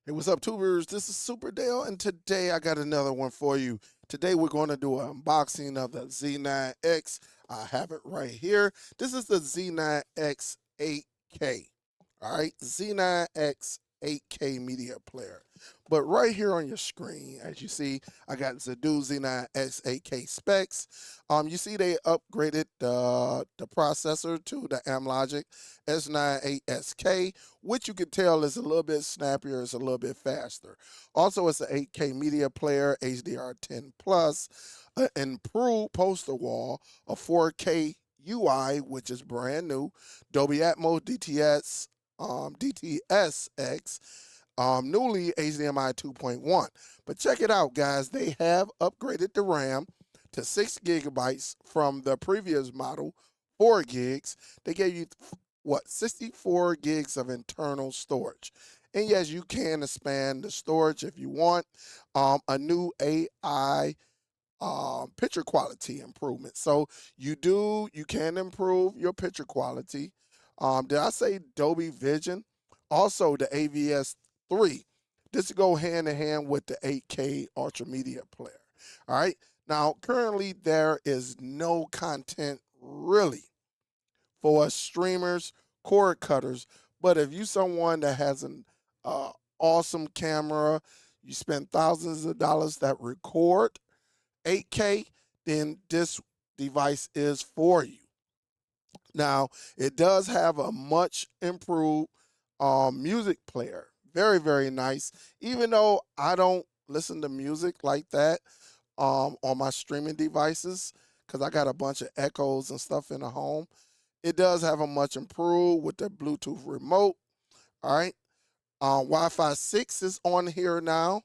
Hey, what's up, tubers? This is Superdell, and today I got another one for you. Today we're going to do an unboxing of the Z9X. I have it right here. This is the Z9X 8K. All right, Z9X 8K media player. But right here on your screen, as you see, I got Zidoo Z9X 8K specs. You see they upgraded the processor to the Amlogic S98SK, which you can tell is a little bit snappier, it's a little bit faster. Also, it's an 8K media player, HDR10 plus, improved poster wall, a 4K UI, which is brand new, Dolby Atmos DTSX, newly HDMI 2.1. But check it out, guys. They have upgraded the RAM to 6 gigabytes from the previous model, 4 gigs. They gave you what 64 gigs of internal storage. And yes, you can expand the storage if you want. A new AI picture quality improvement. So you can improve your picture quality. Did I say Dolby Vision? Also the AVS 3. This go hand in hand with the 8K Ultra Media player. All right. Now currently there is no content really for us streamers, cord cutters. But if you someone that has an uh, awesome camera, you spend thousands of dollars that record 8K, then this device is for you. Now, it does have a much improved music player. Very, very nice. Even though I don't listen to music like that on my streaming devices, because I got a bunch of echoes and stuff in the home, it does have a much improved with the Bluetooth remote. All right. Wi-Fi 6 is on here now,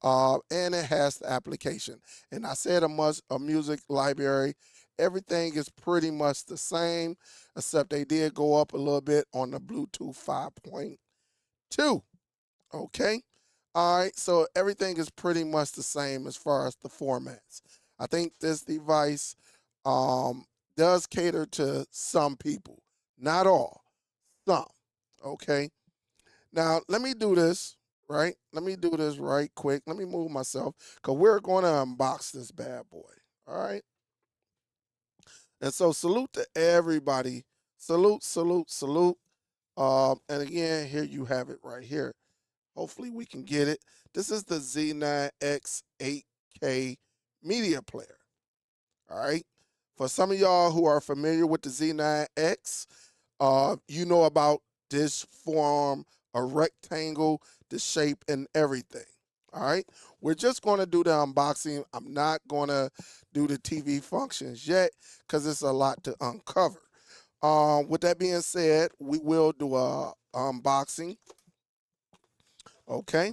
and it has the application. And I said a music library. Everything is pretty much the same, except they did go up a little bit on the Bluetooth 5.2. Okay. All right. So everything is pretty much the same as far as the formats. I think this device um, does cater to some people, not all, some. Okay. Now, let me do this, right? Let me do this right quick. Let me move myself because we're going to unbox this bad boy. All right. And so, salute to everybody. Salute, salute, salute. And again, here you have it right here. Hopefully, we can get it. This is the Z9X 8K media player. All right. For some of y'all who are familiar with the Z9X, you know about this form, a rectangle, the shape, and everything. All right. We're just going to do the unboxing. I'm not going to do the TV functions yet because it's a lot to uncover. With that being said, we will do a unboxing. Okay.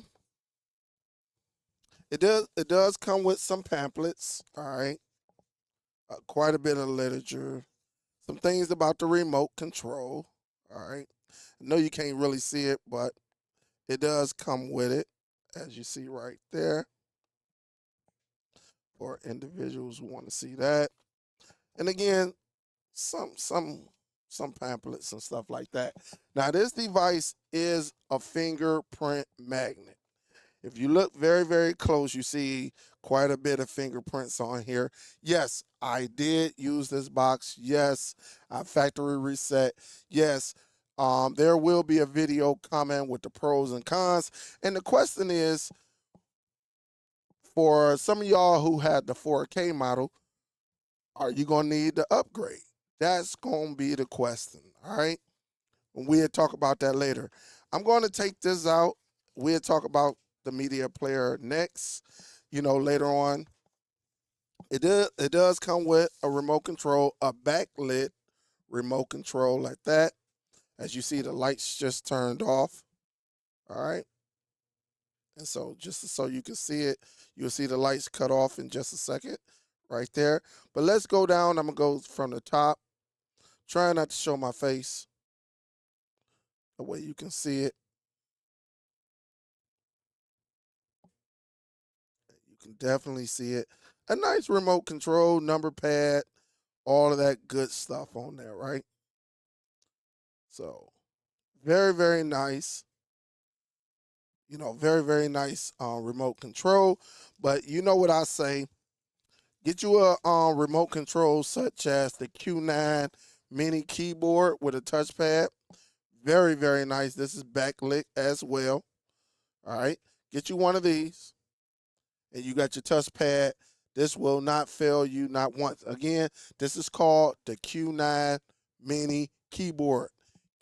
It does come with some pamphlets. All right. Quite a bit of literature. Some things about the remote control. All right. I know you can't really see it, but it does come with it, as you see right there, for individuals who want to see that. And again, some pamphlets and stuff like that. Now, this device is a fingerprint magnet. If you look very, very close, you see quite a bit of fingerprints on here. Yes, I did use this box. Yes, I factory reset. Yes, there will be a video coming with the pros and cons. And the question is, for some of y'all who had the 4K model, are you going to need the upgrade? That's going to be the question. All right. We'll talk about that later. I'm going to take this out. We'll talk about the media player next. Later on. It does come with a remote control, a backlit remote control like that. As you see, the lights just turned off. All right. And so just so you can see it, you'll see the lights cut off in just a second right there. But let's go down. I'm going to go from the top. Trying not to show my face the way you can see it. You can definitely see it. A nice remote control, number pad, all of that good stuff on there, right? So very, very nice. You know, very, very nice remote control. But you know what I say, get you a remote control such as the Q9 mini keyboard with a touchpad. Very, very nice. This is backlit as well. All right. Get you one of these, and you got your touchpad. This will not fail you not once. Again, this is called the Q9 mini keyboard.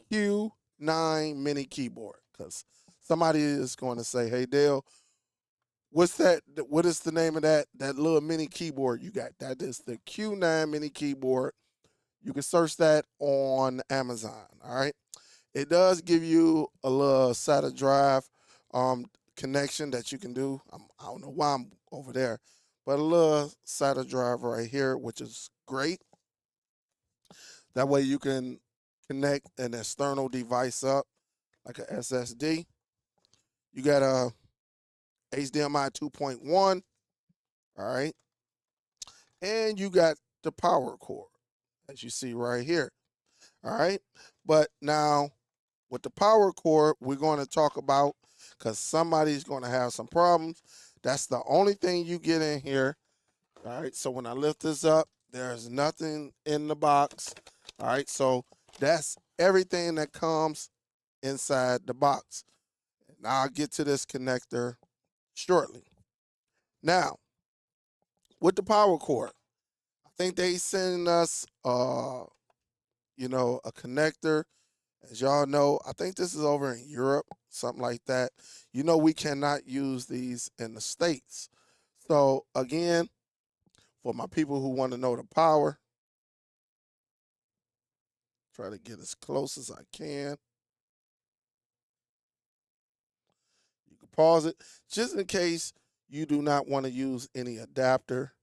Q9 mini keyboard. Because somebody is going to say, hey, Dale, what's that? What is the name of that little mini keyboard you got? That is the Q9 mini keyboard. You can search that on Amazon. All right. It does give you a little SATA drive connection that you can do. I don't know why I'm over there, but a little SATA drive right here, which is great. That way you can connect an external device up like a SSD. You got a HDMI 2.1, all right, and you got the power cord, as you see right here, all right. But now with the power cord, we're going to talk about, because somebody's going to have some problems. That's the only thing you get in here. All right. So when I lift this up, there's nothing in the box. All right. So that's everything that comes inside the box. Now I'll get to this connector shortly. Now, with the power cord, I think they send us, a connector. As y'all know, I think this is over in Europe, something like that. You know, we cannot use these in the States. So again, for my people who want to know the power, try to get as close as I can. You can pause it just in case you do not want to use any adapter.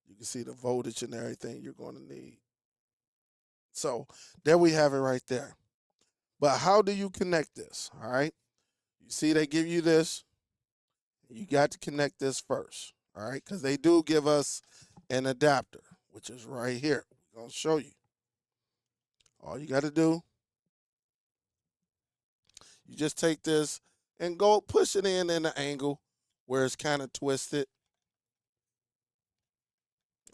You can see the voltage and everything you're going to need. So there we have it right there. But how do you connect this? All right. You see, they give you this. You got to connect this first. All right. Because they do give us an adapter, which is right here. We're going to show you. All you got to do, you just take this and go push it in an angle where it's kind of twisted.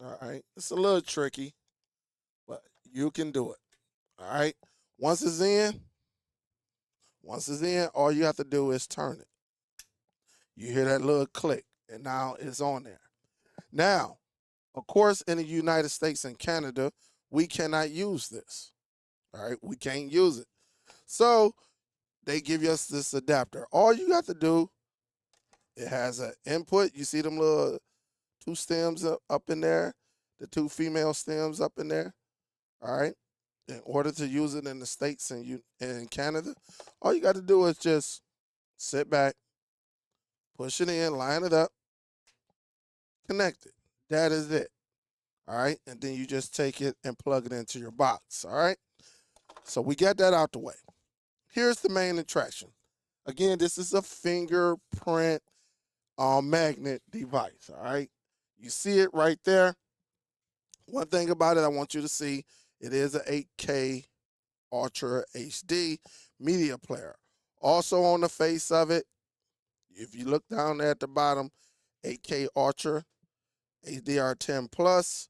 All right. It's a little tricky, but you can do it. All right. Once it's in, all you have to do is turn it. You hear that little click, and now it's on there. Now, of course, in the United States and Canada, we cannot use this. All right, we can't use it. So they give us this adapter. All you got to do, it has an input. You see them little two stems up in there, the two female stems up in there. All right. In order to use it in the States and in Canada, all you got to do is just sit back, push it in, line it up, connect it. That is it. All right. And then you just take it and plug it into your box. All right. So we got that out the way. Here's the main attraction. Again, this is a fingerprint magnet device. All right. You see it right there. One thing about it I want you to see, it is an 8K Ultra HD media player. Also on the face of it, if you look down there at the bottom, 8K Ultra, HDR10 Plus,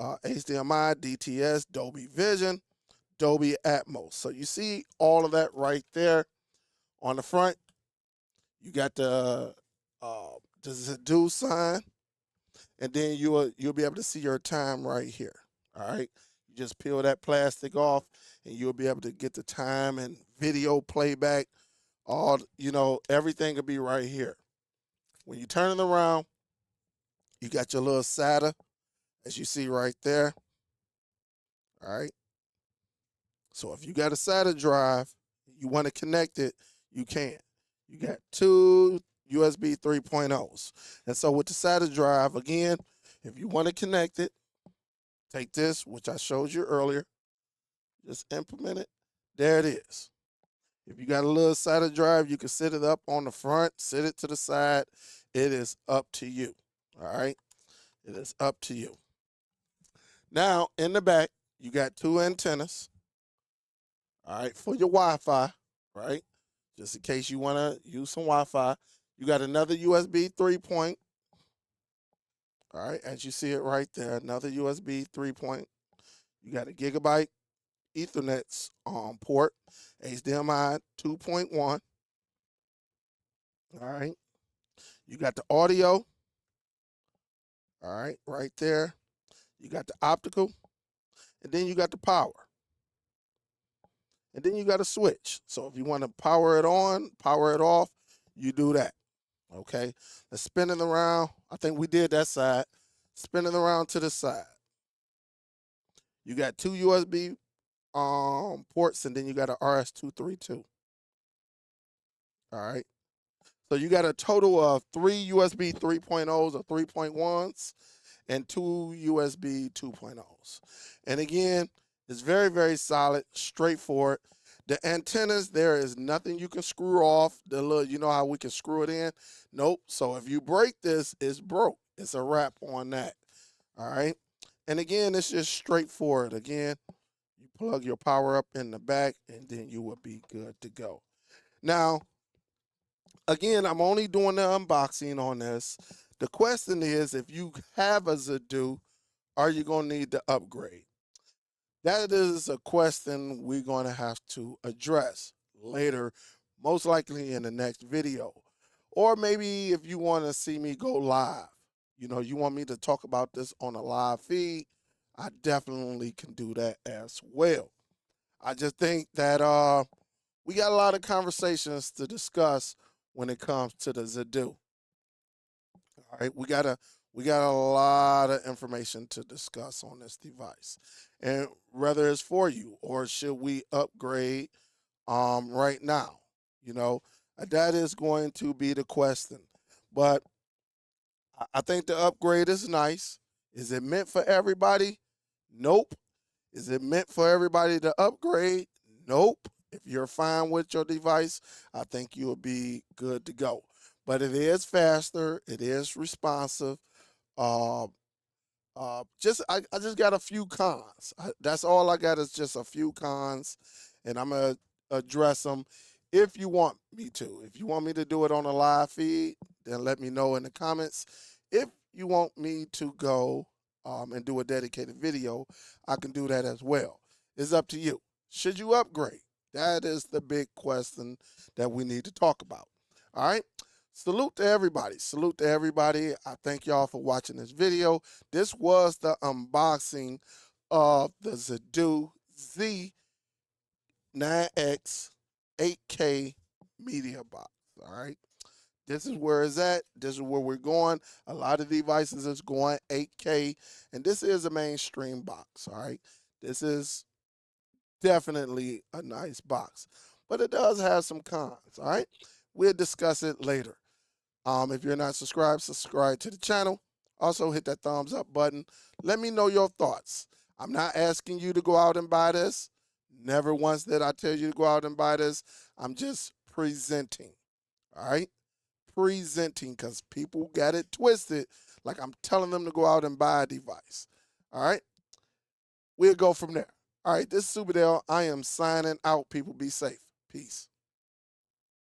HDMI, DTS, Dolby Vision, Dolby Atmos. So you see all of that right there on the front. You got the Zidoo sign, and then you'll be able to see your time right here. All right, you just peel that plastic off, and you'll be able to get the time and video playback. All everything will be right here. When you turn it around, you got your little SATA, as you see right there. All right. So if you got a SATA drive, you want to connect it, you can. You got two USB 3.0s. And so with the SATA drive, again, if you want to connect it, take this, which I showed you earlier, just implement it. There it is. If you got a little SATA drive, you can sit it up on the front, sit it to the side. It is up to you. All right? It is up to you. Now, in the back, you got two antennas. All right, for your Wi-Fi. right? Just in case you want to use some Wi-Fi. You got another USB 3 point. All right, as you see it right there, another USB 3 point. You got a gigabyte Ethernet port, HDMI 2.1. All right, you got the audio. All right, right there. You got the optical, and then you got the power. And then you got a switch. So if you want to power it on, power it off, you do that. Okay, let's spin it around. I think we did that side. Spin it around to the side. You got two USB ports, and then you got an RS-232. All right. So you got a total of 3 USB 3.0s or 3.1s and 2 USB 2.0s. And again, it's very, very solid, straightforward. The antennas, there is nothing you can screw off. The little, you know how we can screw it in? Nope. So if you break this, it's broke. It's a wrap on that. All right. And again, it's just straightforward. Again, you plug your power up in the back, and then you will be good to go. Now, again, I'm only doing the unboxing on this. The question is, if you have a Zidoo, are you going to need to upgrade? That is a question we're going to have to address later, most likely in the next video. Or maybe if you want to see me go live, you know, you want me to talk about this on a live feed, I definitely can do that as well. I just think that we got a lot of conversations to discuss when it comes to the Zidoo. All right, we got a lot of information to discuss on this device, and whether it's for you or should we upgrade right now, you know, that is going to be the question. But I think the upgrade is nice. Is it meant for everybody? Nope. Is it meant for everybody to upgrade? Nope. If you're fine with your device, I think you'll be good to go. But it is faster. It is responsive. Uh, I just got a few cons. That's all I got is just a few cons, and I'm gonna address them if you want me to. If you want me to do it on a live feed, then let me know in the comments. If you want me to go and do a dedicated video, I can do that as well. It's up to you. Should you upgrade? That is the big question that we need to talk about. All right. Salute to everybody. Salute to everybody. I thank y'all for watching this video. This was the unboxing of the Zidoo Z9X 8K media box. All right. This is where it's at. This is where we're going. A lot of devices is going 8K, and this is a mainstream box. All right. This is definitely a nice box, but it does have some cons. All right. We'll discuss it later. If you're not subscribed, subscribe to the channel. Also, hit that thumbs up button. Let me know your thoughts. I'm not asking you to go out and buy this. Never once did I tell you to go out and buy this. I'm just presenting. All right? Presenting, because people got it twisted like I'm telling them to go out and buy a device. All right? We'll go from there. All right, this is Superdell. I am signing out. People be safe. Peace.